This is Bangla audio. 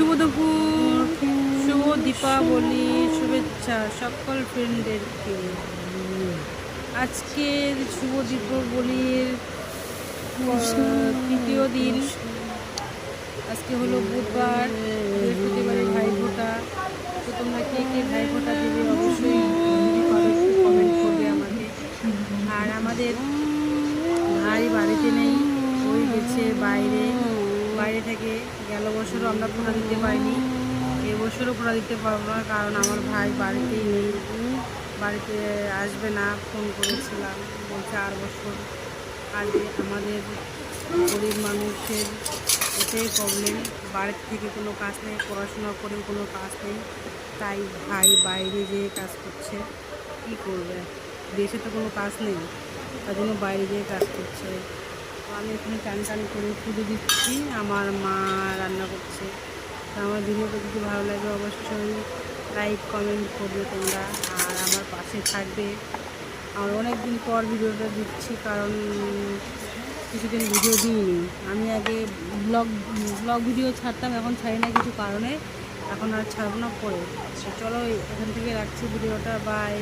শুভ দুপুর, শুভ দীপাবলি শুভেচ্ছা সকল ফ্রেন্ডদেরকে। আজকের শুভ দীপাবলির তৃতীয় দিন। আজকে হলো বুধবার, বৃহস্পতিবারে ভাইফোঁটা। তো তোমরা কে কে ভাইফোঁটা দেবে অবশ্যই কমেন্ট করবে আমাকে। আর আমাদের ভাই বাড়িতে নেই, ওই গেছে বাইরে থেকে। গেল বছরও আমরা ফোঁটা দিতে পারিনি, এবছরও ফোঁটা দিতে পারবো না, কারণ আমার ভাই বাড়িতেই নেই, বাড়িতে আসবে না। ফোন করেছিলাম, বলছে 8 বছর আগে। আমাদের গরিব মানুষের এটাই প্রবলেম, বাড়ির থেকে কোনো কাজ নেই, পড়াশোনা করে কোনো কাজ নেই, তাই ভাই বাইরে যেয়ে কাজ করছে। কী করবে, দেশে তো কোনো কাজ নেই, তার জন্য বাইরে যেয়ে কাজ করছে। তো আমি এখানে টান করে পুজো দিচ্ছি, আমার মা রান্না করছে। তো আমার ভিডিওটা যদি ভালো লাগে অবশ্যই লাইক কমেন্ট করবে তোমরা, আর আমার পাশে থাকবে। আমার অনেক দিন পর ভিডিওটা দিচ্ছি, কারণ কিছুদিন ভিডিও দিইনি। আমি আগে ব্লগ ভিডিও ছাড়তাম, এখন ছাড়ি না কিছু কারণে, এখন আর ছাড়বো না পরে। চলো এখান থেকে রাখছি ভিডিওটা, বাই।